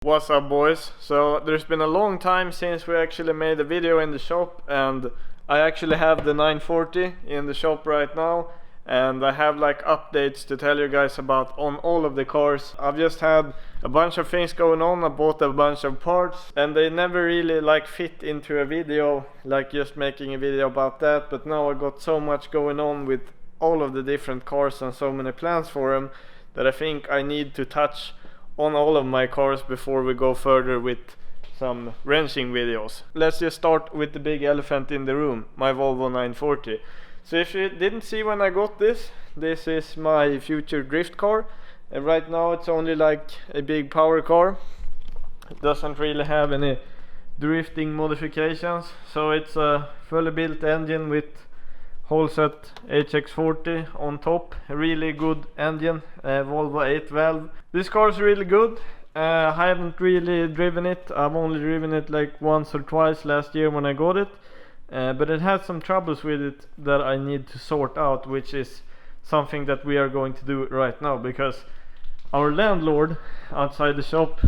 What's up, boys? So there's been a long time since we actually made a video in the shop, and I actually have the 940 in the shop right now, and I have like updates to tell you guys about on all of the cars. I've just had a bunch of things going on. I bought a bunch of parts and they never really like fit into a video, like just making a video about that. But now I got so much going on with all of the different cars and so many plans for them that I think I need to touch on all of my cars before we go further with some wrenching videos. Let's just start with the big elephant in the room, my Volvo 940. So if you didn't see when I got this, this is my future drift car. And right now it's only like a big power car. It doesn't really have any drifting modifications. So it's a fully built engine with whole set HX40 on top. A really good engine, Volvo 8 valve. This car is really good. I haven't really driven it. I've only driven it like once or twice last year when I got it. But it has some troubles with it that I need to sort out, which is something that we are going to do right now, because our landlord outside the shop,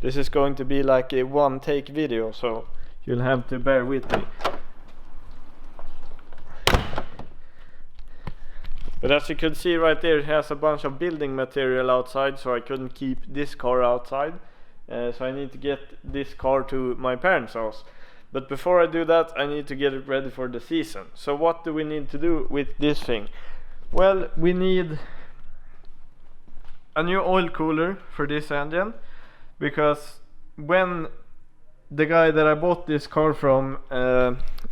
this is going to be like a one take video, so you'll have to bear with me. But as you can see right there, it has a bunch of building material outside, so I couldn't keep this car outside. So I need to get this car to my parents' house. But before I do that, I need to get it ready for the season. So what do we need to do with this thing? Well, we need a new oil cooler for this engine, because when the guy that I bought this car from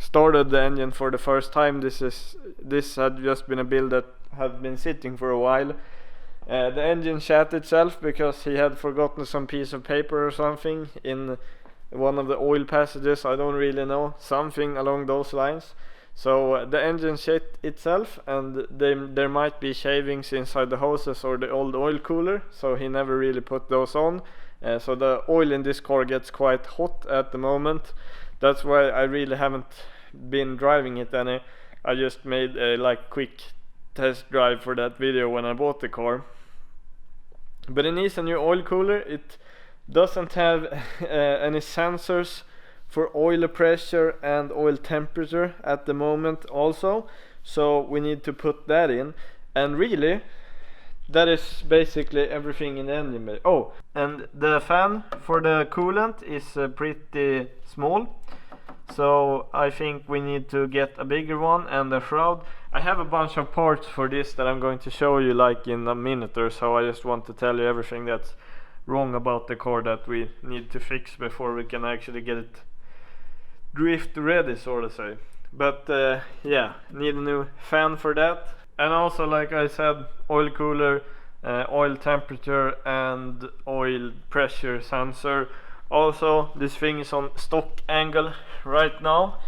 started the engine for the first time, this had just been a build that had been sitting for a while. The engine shat itself because he had forgotten some piece of paper or something in one of the oil passages. I don't really know, something along those lines. So the engine shit itself, and there might be shavings inside the hoses or the old oil cooler, so he never really put those on. So the oil in this car gets quite hot at the moment. That's why I really haven't been driving it any. I just made a like quick test drive for that video when I bought the car. But it needs a new oil cooler. It doesn't have any sensors for oil pressure and oil temperature at the moment also, so we need to put that in. And really, that is basically everything in the engine bay. Oh, and the fan for the coolant is pretty small, so I think we need to get a bigger one, and a shroud. I have a bunch of parts for this that I'm going to show you like in a minute or so. I just want to tell you everything that's wrong about the car that we need to fix before we can actually get it drift ready, so to say. But yeah, need a new fan for that. And also, like I said, oil cooler, oil temperature and oil pressure sensor. Also, this thing is on stock angle right now,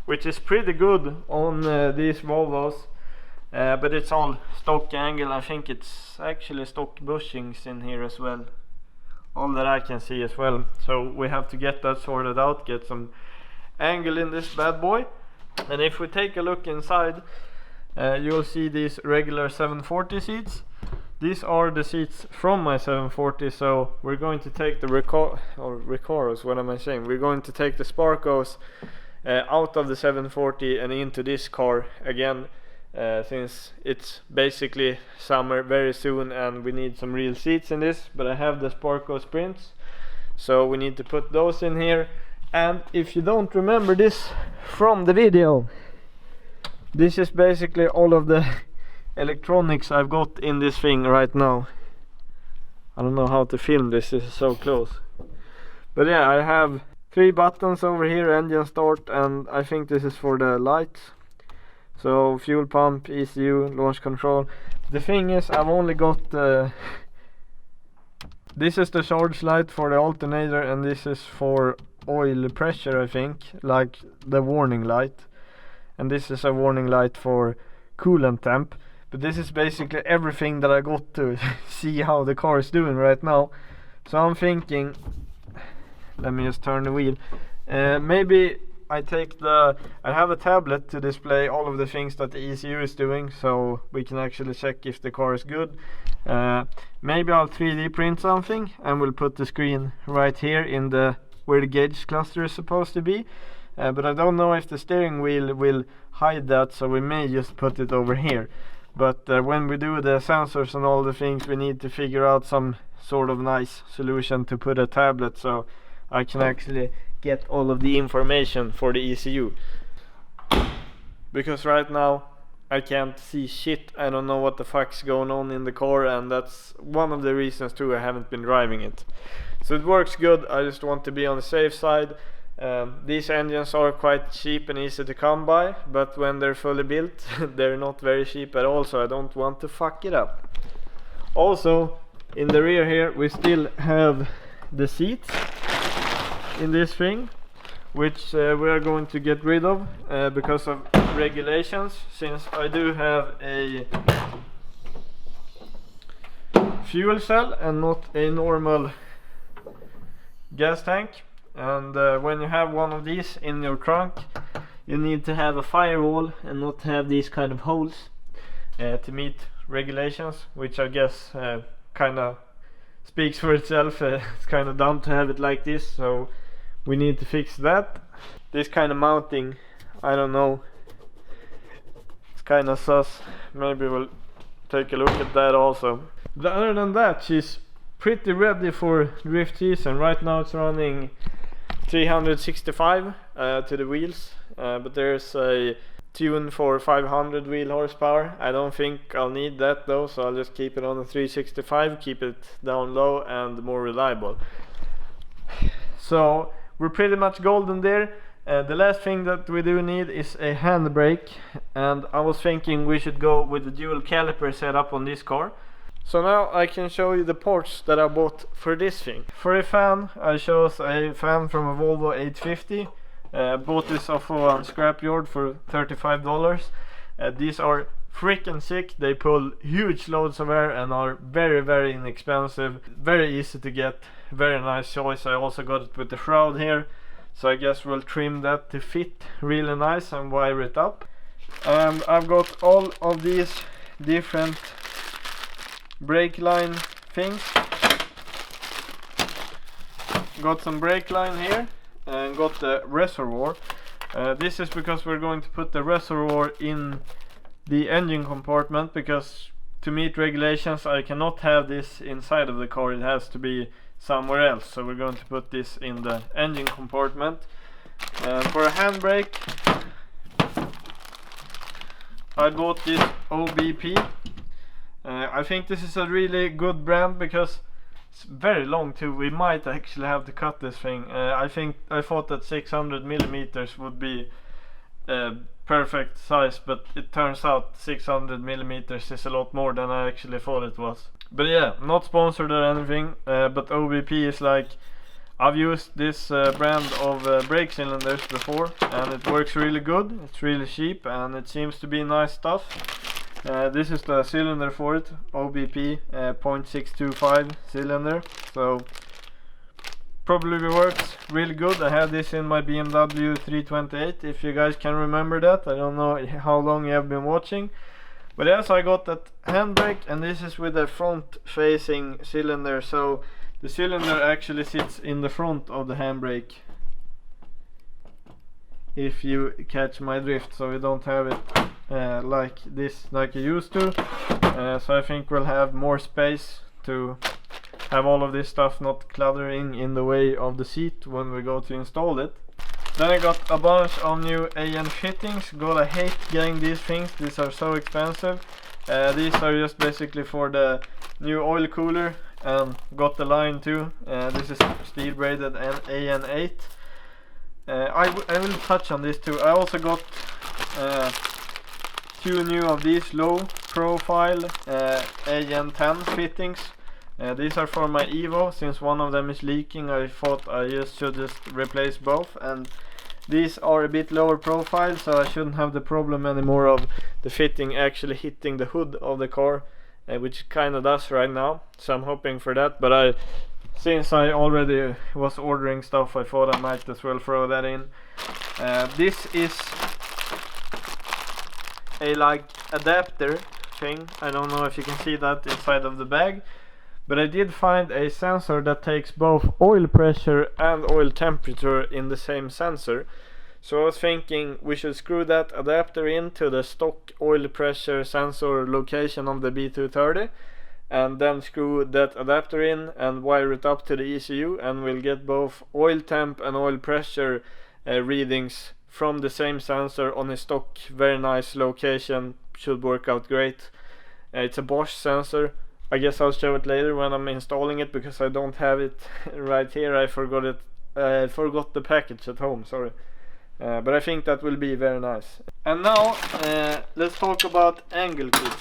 which is pretty good on these Volvos. But it's all stock angle. I think it's actually stock bushings in here as well, all that I can see as well. So we have to get that sorted out, get some angle in this bad boy. And if we take a look inside, you'll see these regular 740 seats. These are the seats from my 740, so we're going to take the Recaros, what am I saying? We're going to take the Sparkos out of the 740 and into this car again, since it's basically summer very soon and we need some real seats in this. But I have the Sparko Sprints, so we need to put those in here. And if you don't remember this from the video, this is basically all of the electronics I've got in this thing right now. I don't know how to film this, this is so close. But yeah, I have 3 buttons over here, engine start, and I think this is for the lights. So fuel pump, ECU, launch control. The thing is, I've only got this is the charge light for the alternator, and this is for oil pressure, I think, like the warning light. And this is a warning light for coolant temp. But this is basically everything that I got to see how the car is doing right now. So I'm thinking, let me just turn the wheel. Maybe I have a tablet to display all of the things that the ECU is doing, so we can actually check if the car is good. Maybe I'll 3D print something and we'll put the screen right here in where the gauge cluster is supposed to be. But I don't know if the steering wheel will hide that, so we may just put it over here. But when we do the sensors and all the things, we need to figure out some sort of nice solution to put a tablet so I can actually get all of the information for the ECU. Because right now I can't see shit. I don't know what the fuck's going on in the car, and that's one of the reasons too I haven't been driving it. So it works good, I just want to be on the safe side. These engines are quite cheap and easy to come by, but when they're fully built they're not very cheap at all, so I don't want to fuck it up. Also, in the rear here we still have the seats in this thing, which we are going to get rid of because of regulations, since I do have a fuel cell and not a normal gas tank. And when you have one of these in your trunk, you need to have a firewall and not have these kind of holes to meet regulations, which I guess kind of speaks for itself. It's kind of dumb to have it like this, so we need to fix that. This kind of mounting, I don't know, it's kind of sus. Maybe we'll take a look at that also. But other than that, she's pretty ready for drift season. Right now it's running 365 to the wheels, but there's a tune for 500 wheel horsepower. I don't think I'll need that though, so I'll just keep it on the 365, keep it down low and more reliable. So we're pretty much golden there. The last thing that we do need is a handbrake, and I was thinking we should go with the dual caliper setup on this car. So now I can show you the parts that I bought for this thing. For a fan, I chose a fan from a Volvo 850. Bought this off of a scrapyard for $35. These are freaking sick. They pull huge loads of air and are very, very inexpensive. Very easy to get. Very nice choice. I also got it with the shroud here, so I guess we'll trim that to fit really nice and wire it up. And I've got all of these different brake line things. Got some brake line here and got the reservoir. This is because we're going to put the reservoir in the engine compartment, because to meet regulations I cannot have this inside of the car, it has to be somewhere else. So we're going to put this in the engine compartment. For a handbrake I bought this OBP. I think this is a really good brand because it's very long too. We might actually have to cut this thing. I thought that 600 millimeters would be perfect size, but it turns out 600 millimeters is a lot more than I actually thought it was. But yeah, not sponsored or anything, but OBP is like, I've used this brand of brake cylinders before and it works really good. It's really cheap and it seems to be nice stuff. This is the cylinder for it, OBP 0.625 cylinder, so probably works really good. I had this in my BMW 328, if you guys can remember that. I don't know how long you have been watching, but yes, I got that handbrake, and this is with a front facing cylinder, so the cylinder actually sits in the front of the handbrake, if you catch my drift, so you don't have it like this, like you used to. So I think we'll have more space to have all of this stuff not cluttering in the way of the seat when we go to install it. Then I got a bunch of new AN fittings. God, I hate getting these things, these are so expensive. These are just basically for the new oil cooler, and got the line too. This is steel braided and AN8. I will touch on this too. I also got two new of these low profile AN10 fittings. These are for my Evo. Since one of them is leaking, I thought I should just replace both, and these are a bit lower profile, so I shouldn't have the problem anymore of the fitting actually hitting the hood of the car, which kind of does right now, so I'm hoping for that. But I since I already was ordering stuff, I thought I might as well throw that in. This is a like adapter thing. I don't know if you can see that inside of the bag, but I did find a sensor that takes both oil pressure and oil temperature in the same sensor. So I was thinking we should screw that adapter into the stock oil pressure sensor location of the B230, and then screw that adapter in and wire it up to the ECU, and we'll get both oil temp and oil pressure readings from the same sensor on a stock, very nice location. Should work out great. It's a Bosch sensor. I guess I'll show it later when I'm installing it, because I don't have it right here. I forgot it. Forgot the package at home, sorry. But I think that will be very nice. And now let's talk about angle kits.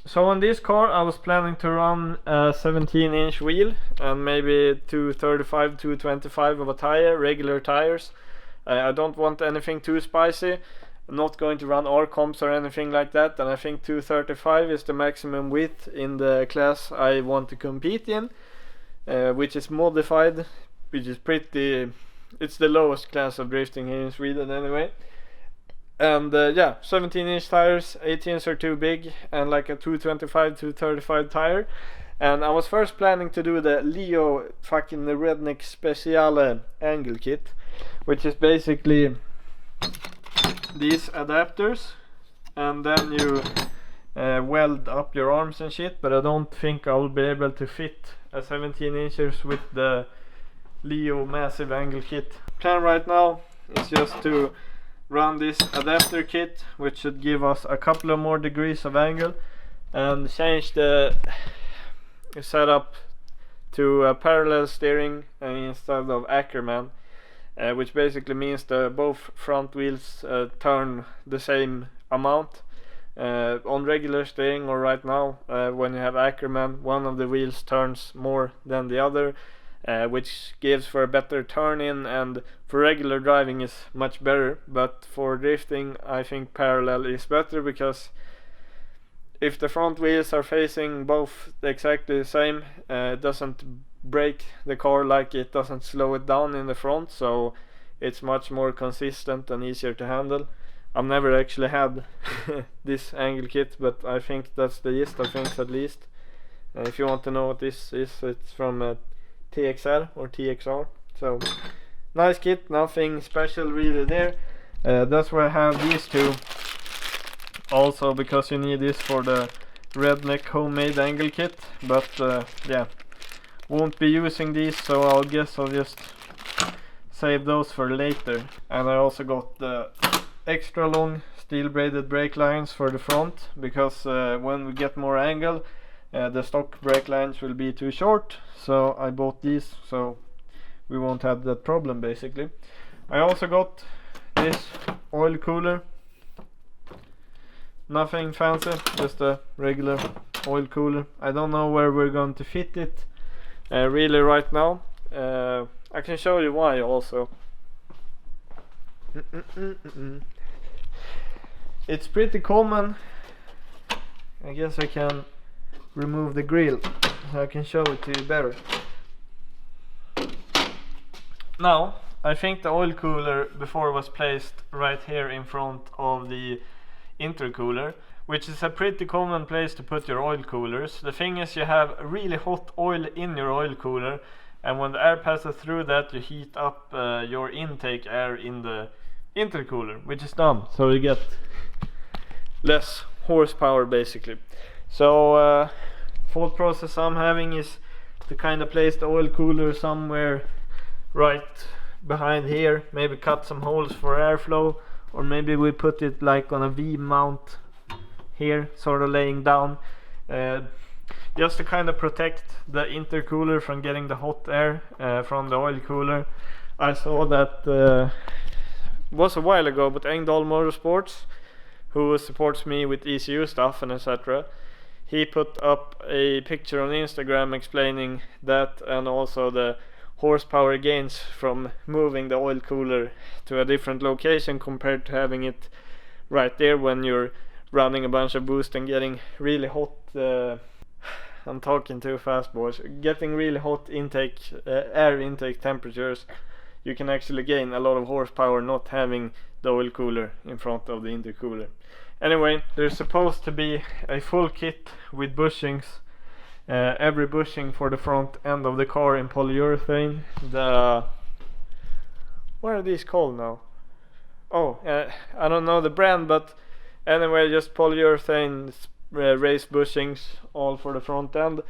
So on this car I was planning to run a 17-inch wheel and maybe 235, 225 of a tire, regular tires. I don't want anything too spicy. I'm not going to run R-comps or anything like that, and I think 235 is the maximum width in the class I want to compete in, which is modified, which is pretty... It's the lowest class of drifting here in Sweden anyway. And yeah, 17-inch tires, 18s are too big, and like a 225, 235 tire. And I was first planning to do the Leo fucking the Redneck Speciale angle kit, which is basically these adapters, and then you weld up your arms and shit, but I don't think I will be able to fit a 17 inches with the Leo massive angle kit. Plan right now is just to run this adapter kit, which should give us a couple of more degrees of angle, and change the setup to a parallel steering instead of Ackerman, which basically means that both front wheels turn the same amount. On regular steering, or right now when you have Ackerman, one of the wheels turns more than the other, which gives for a better turn in, and for regular driving is much better. But for drifting I think parallel is better, because if the front wheels are facing both exactly the same, it doesn't brake the car like it doesn't slow it down in the front, so it's much more consistent and easier to handle. I've never actually had this angle kit, but I think that's the gist of things at least. If you want to know what this is, it's from TXR or TXR. So nice kit, nothing special really there. That's why I have these two. Also because you need this for the Redneck homemade angle kit, but yeah, won't be using these, so I'll guess I'll just save those for later. And I also got the extra long steel braided brake lines for the front, because when we get more angle the stock brake lines will be too short, so I bought these so we won't have that problem basically. I also got this oil cooler. Nothing fancy, just a regular oil cooler. I don't know where we're going to fit it really right now. I can show you why also. It's pretty common. I guess I can remove the grill so I can show it to you better. Now, I think the oil cooler before was placed right here in front of the intercooler, which is a pretty common place to put your oil coolers. The thing is, you have really hot oil in your oil cooler, and when the air passes through that you heat up your intake air in the intercooler, which is dumb, so you get less horsepower basically. So thought process I'm having is to kind of place the oil cooler somewhere right behind here, maybe cut some holes for airflow, or maybe we put it like on a V mount here, sort of laying down, just to kind of protect the intercooler from getting the hot air from the oil cooler. I saw that was a while ago, but Engdahl Motorsports, who supports me with ECU stuff and etc., he put up a picture on Instagram explaining that, and also the horsepower gains from moving the oil cooler to a different location compared to having it right there when you're running a bunch of boost and getting really hot I'm talking too fast, boys. Getting really hot air intake temperatures, you can actually gain a lot of horsepower not having the oil cooler in front of the intercooler. Anyway, there's supposed to be a full kit with bushings, every bushing for the front end of the car in polyurethane. What are these called now? I don't know the brand, but anyway, just polyurethane raised bushings all for the front end.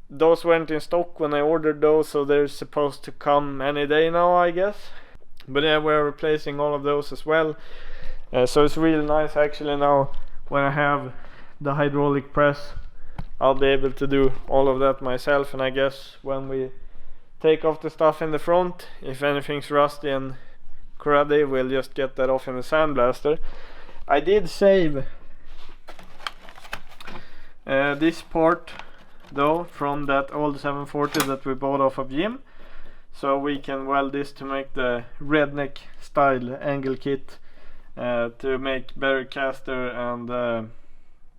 Those weren't in stock when I ordered those, so they're supposed to come any day now, I guess. But yeah, we're replacing all of those as well. So it's really nice actually now when I have the hydraulic press. I'll be able to do all of that myself, and I guess when we take off the stuff in the front, if anything's rusty and cruddy, we'll just get that off in the sandblaster. I did save this part though from that old 740 that we bought off of Jim, so we can weld this to make the redneck style angle kit, to make better caster and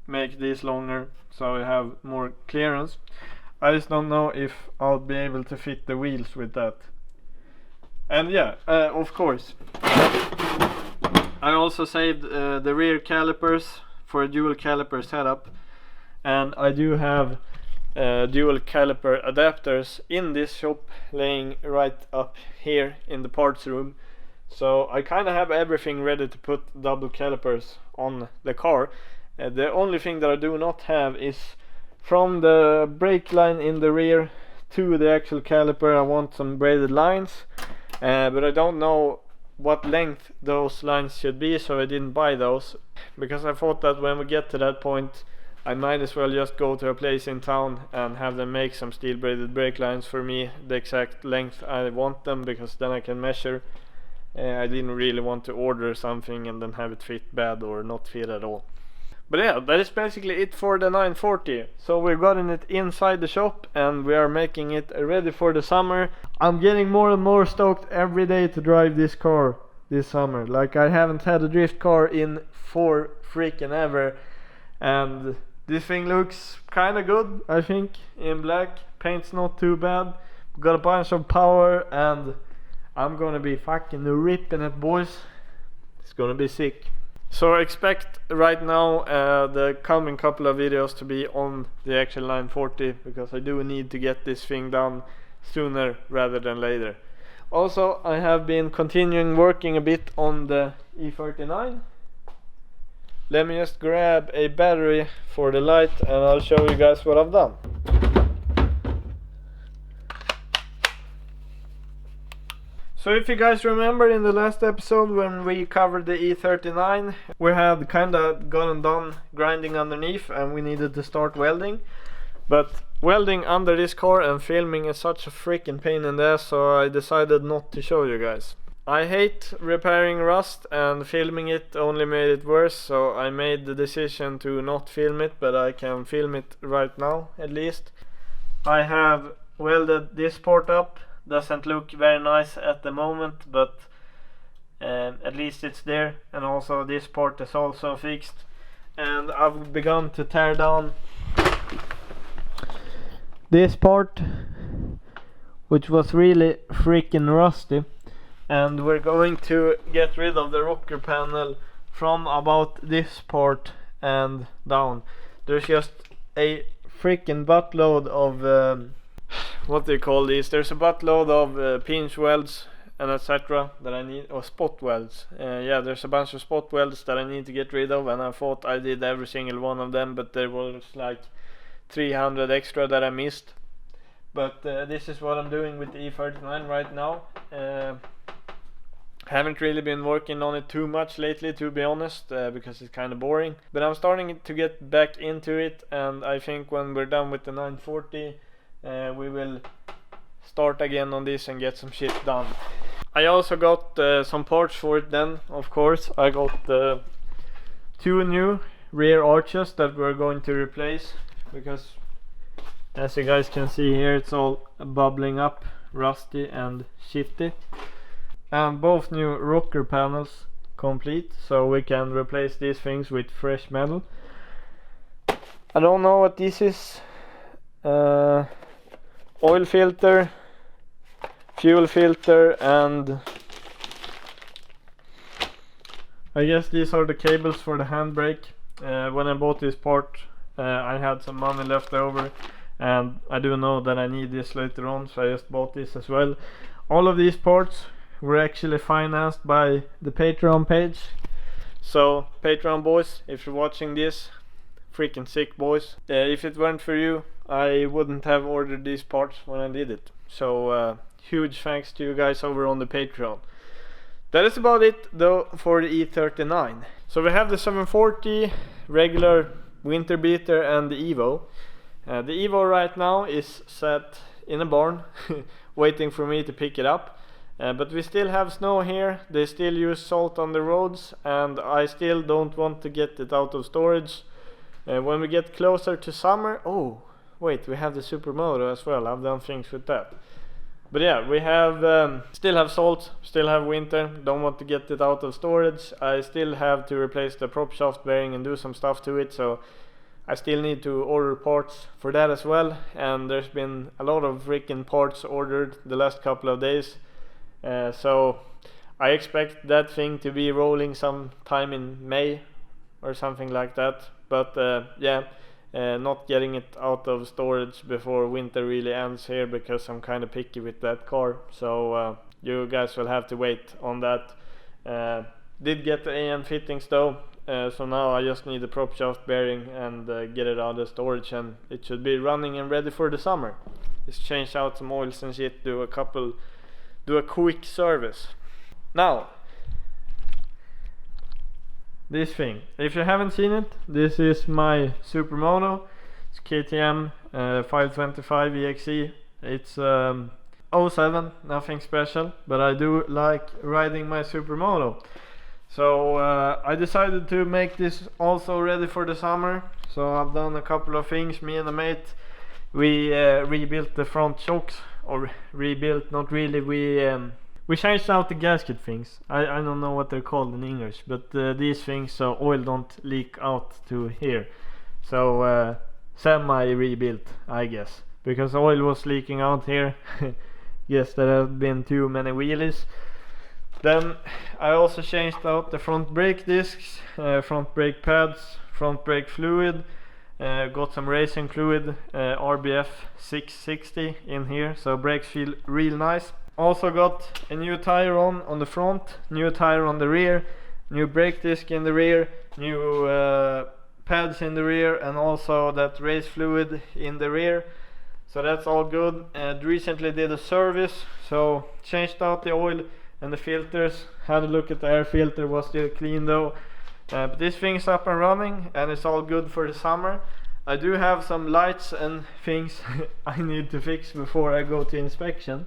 make these longer so we have more clearance. I just don't know if I'll be able to fit the wheels with that. And yeah, of course I also saved the rear calipers for a dual caliper setup, and I do have dual caliper adapters in this shop laying right up here in the parts room, so I kind of have everything ready to put double calipers on the car. The only thing that I do not have is from the brake line in the rear to the actual caliper. I want some braided lines, but I don't know what length those lines should be, so I didn't buy those, because I thought that when we get to that point I might as well just go to a place in town and have them make some steel braided brake lines for me the exact length I want them, because then I can measure. I didn't really want to order something and then have it fit bad or not fit at all. But yeah, that is basically it for the 940. So we've gotten it inside the shop and we are making it ready for the summer. I'm getting more and more stoked every day to drive this car this summer. Like, I haven't had a drift car in for freaking ever, and this thing looks kinda good, I think, in black. Paint's not too bad. Got a bunch of power and I'm gonna be fucking ripping it, boys. It's gonna be sick. So expect right now the coming couple of videos to be on the actual 940, because I do need to get this thing done sooner rather than later. Also, I have been continuing working a bit on the E39. Let me just grab a battery for the light and I'll show you guys what I've done. So if you guys remember in the last episode when we covered the E39, we had kinda gotten done grinding underneath and we needed to start welding. But welding under this car and filming is such a freaking pain in the ass, so I decided not to show you guys. I hate repairing rust, and filming it only made it worse, so I made the decision to not film it, but I can film it right now at least. I have welded this part up. Doesn't look very nice at the moment, but at least it's there, and also this part is also fixed. And I've begun to tear down this part, which was really freaking rusty, and we're going to get rid of the rocker panel from about this part and down. There's just a freaking buttload of what do you call these? There's a buttload of pinch welds and etc. that I need, or spot welds. Yeah, there's a bunch of spot welds that I need to get rid of, and I thought I did every single one of them, but there was like 300 extra that I missed. But this is what I'm doing with the E39 right now. Haven't really been working on it too much lately, to be honest, because it's kind of boring. But I'm starting to get back into it, and I think when we're done with the 940, we will start again on this and get some shit done. I also got some parts for it then, of course. I got 2 new rear arches that we're going to replace, because as you guys can see here, it's all bubbling up, rusty and shifty. And both new rocker panels complete, so we can replace these things with fresh metal. I don't know what this is. oil filter, fuel filter, and I guess these are the cables for the handbrake. When I bought this part, I had some money left over, and I do know that I need this later on, so I just bought this as well. All of these parts were actually financed by the Patreon page. So Patreon boys, if you're watching this, freaking sick boys. If it weren't for you, I wouldn't have ordered these parts when I did it. So huge thanks to you guys over on the Patreon. That is about it though for the E39. So we have the 740, regular winter beater, and the Evo. The Evo right now is set in a barn waiting for me to pick it up. But we still have snow here, they still use salt on the roads, and I still don't want to get it out of storage. When we get closer to summer, oh wait, we have the Supermoto as well, I've done things with that. But yeah, we have still have salt, still have winter, don't want to get it out of storage. I still have to replace the prop shaft bearing and do some stuff to it, so I still need to order parts for that as well. And there's been a lot of freaking parts ordered the last couple of days. So I expect that thing to be rolling sometime in May or something like that. But yeah, not getting it out of storage before winter really ends here, because I'm kind of picky with that car. So you guys will have to wait on that. Did get the AM fittings though, so now I just need the prop shaft bearing and get it out of storage, and it should be running and ready for the summer. Just change out some oils and shit, do a quick service. Now this thing, if you haven't seen it, this is my Supermoto. It's KTM 525 EXE. It's 07, nothing special, but I do like riding my Supermoto. So I decided to make this also ready for the summer. So I've done a couple of things. Me and a mate, we rebuilt the front shocks, or rebuilt, not really, we changed out the gasket things. I don't know what they're called in English, but these things so oil don't leak out to here. So semi rebuilt, I guess, because oil was leaking out here. Guess there have been too many wheelies. Then I also changed out the front brake discs, front brake pads, front brake fluid. Got some racing fluid, RBF 660 in here, so brakes feel real nice. Also got a new tire on the front, new tire on the rear, new brake disc in the rear, new pads in the rear, and also that race fluid in the rear. So that's all good. Recently did a service, so changed out the oil and the filters. Had a look at the air filter, was still clean though. But this thing's up and running and it's all good for the summer. I do have some lights and things I need to fix before I go to inspection.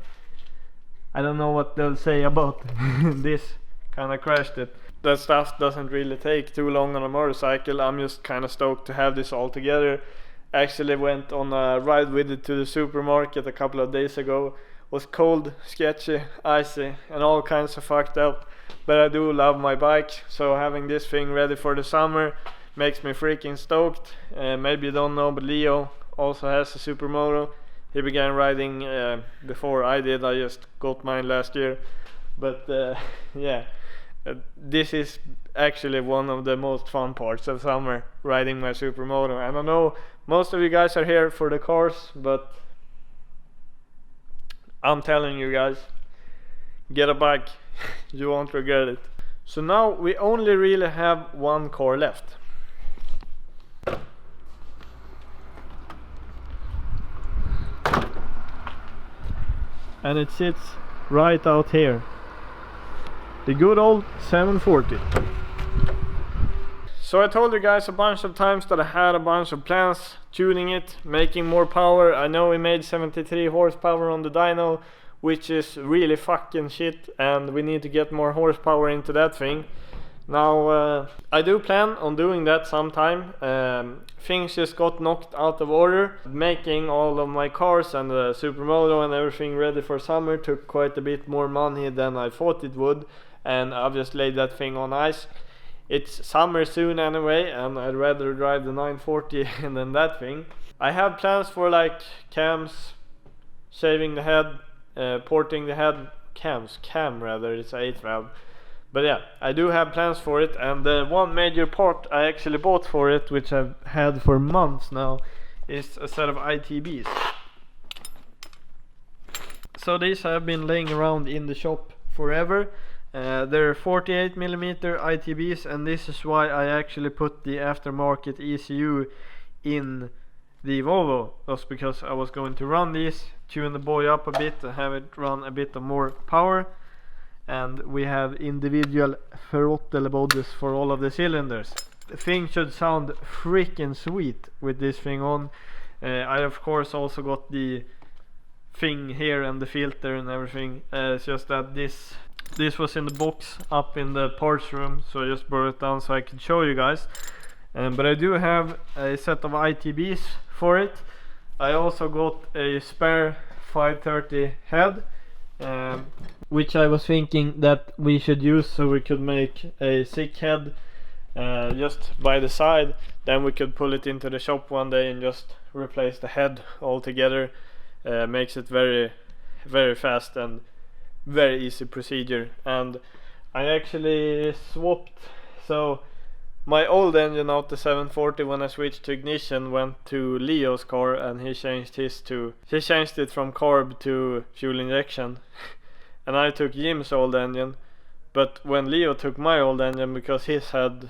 I don't know what they'll say about this, kinda crashed it. That stuff doesn't really take too long on a motorcycle. I'm just kinda stoked to have this all together. Actually went on a ride with it to the supermarket a couple of days ago. Was cold, sketchy, icy, and all kinds of fucked up. But I do love my bike, so having this thing ready for the summer makes me freaking stoked. Maybe you don't know, but Leo also has a Supermoto. He began riding before I did. I just got mine last year. But yeah, this is actually one of the most fun parts of summer, riding my Supermoto. And I know most of you guys are here for the cars, but I'm telling you guys, get a bike, you won't regret it. So now we only really have one car left. And it sits right out here. The good old 740. So I told you guys a bunch of times that I had a bunch of plans, tuning it, making more power. I know we made 73 horsepower on the dyno, which is really fucking shit, and we need to get more horsepower into that thing. Now I do plan on doing that sometime. Things just got knocked out of order. Making all of my cars and the Supermoto and everything ready for summer took quite a bit more money than I thought it would, and I've just laid that thing on ice. It's summer soon anyway, and I'd rather drive the 940 than that thing. I have plans for like cams, shaving the head, porting the head, cam rather, it's a 8 valve. But yeah, I do have plans for it, and one major part I actually bought for it, which I've had for months now, is a set of ITBs. So these have been laying around in the shop forever. They're 48mm ITBs, and this is why I actually put the aftermarket ECU in the Volvo, was because I was going to run these, tune the boy up a bit and have it run a bit of more power. And we have individual throttle bodies for all of the cylinders. The thing should sound freaking sweet with this thing on. I of course also got the thing here and the filter and everything. It's just that this was in the box up in the parts room, so I just brought it down so I could show you guys. But I do have a set of ITBs for it. I also got a spare 530 head, which I was thinking that we should use so we could make a sick head just by the side. Then we could pull it into the shop one day and just replace the head altogether. Makes it very, very fast and very easy procedure. And I actually swapped, so my old engine out the 740, when I switched to ignition, went to Leo's car, and he changed it from carb to fuel injection. And I took Jim's old engine, but when Leo took my old engine, because his had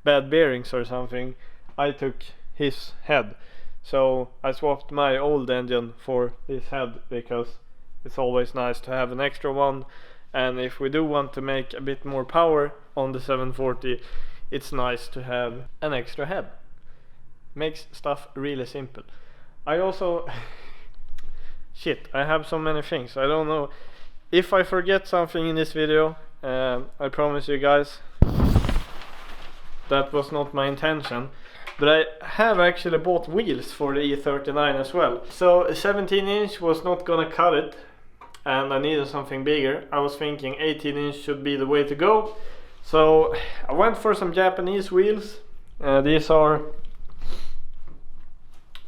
bad bearings or something, I took his head. So I swapped my old engine for this head, because it's always nice to have an extra one. And if we do want to make a bit more power on the 740, it's nice to have an extra head. Makes stuff really simple. I also shit, I have so many things. I don't know if I forget something in this video. I promise you guys that was not my intention. But I have actually bought wheels for the E39 as well. So a 17-inch was not gonna cut it, and I needed something bigger. I was thinking 18-inch should be the way to go. So I went for some Japanese wheels. These are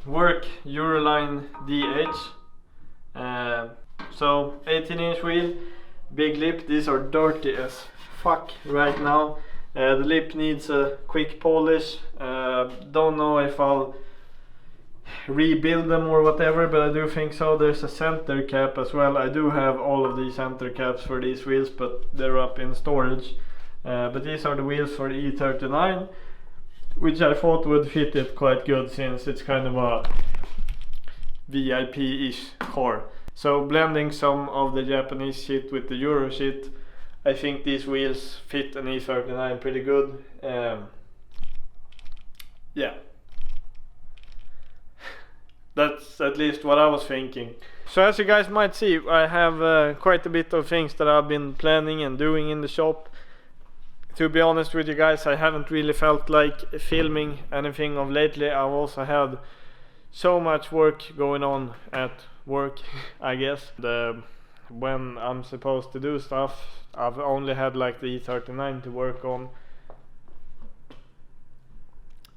Work Euroline DH. So 18-inch wheel, big lip. These are dirty as fuck right now. The lip needs a quick polish. Don't know if I'll rebuild them or whatever, but I do think so. There's a center cap as well. I do have all of these center caps for these wheels, but they're up in storage. But these are the wheels for the E39, which I thought would fit it quite good, since it's kind of a VIP-ish car. So blending some of the Japanese shit with the Euro shit, I think these wheels fit an E39 pretty good. Yeah, that's at least what I was thinking. So as you guys might see, I have quite a bit of things that I've been planning and doing in the shop. To be honest with you guys, I haven't really felt like filming anything of lately. I've also had so much work going on at work, I guess. When I'm supposed to do stuff, I've only had like the E39 to work on,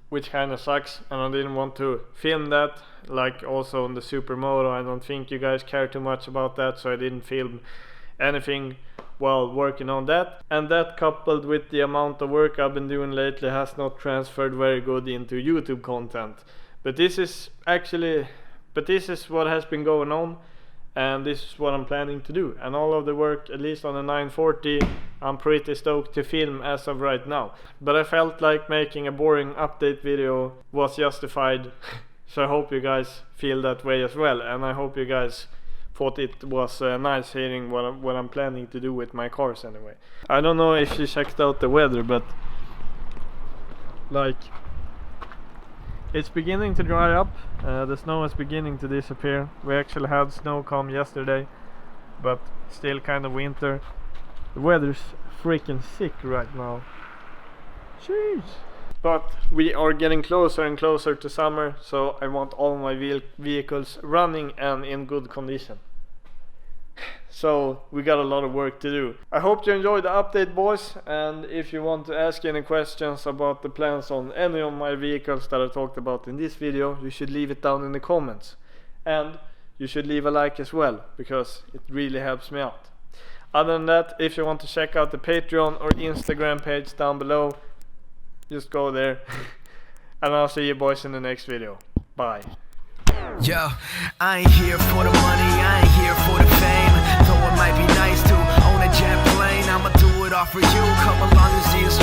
which kind of sucks, and I didn't want to film that. Like also on the Supermoto, I don't think you guys care too much about that, so I didn't film anything while working on that. And that, coupled with the amount of work I've been doing lately, has not transferred very good into YouTube content. But this is what has been going on, and this is what I'm planning to do. And all of the work, at least on the 940, I'm pretty stoked to film as of right now. But I felt like making a boring update video was justified. So I hope you guys feel that way as well, and I hope you guys thought it was nice hearing what I'm planning to do with my cars anyway. I don't know if you checked out the weather, but like, it's beginning to dry up. The snow is beginning to disappear. We actually had snow come yesterday, but still kind of winter. The weather's freaking sick right now. Jeez. But we are getting closer and closer to summer, so I want all my vehicles running and in good condition. So we got a lot of work to do. I hope you enjoyed the update, boys, and if you want to ask any questions about the plans on any of my vehicles that I talked about in this video, you should leave it down in the comments. And you should leave a like as well, because it really helps me out. Other than that, if you want to check out the Patreon or Instagram page down below, just go there. And I'll see you boys in the next video. Bye. Yo, I ain't here for the money, I ain't here for the fame. Though it might be nice to own a jet plane, I'ma do it all for you. Come along and see us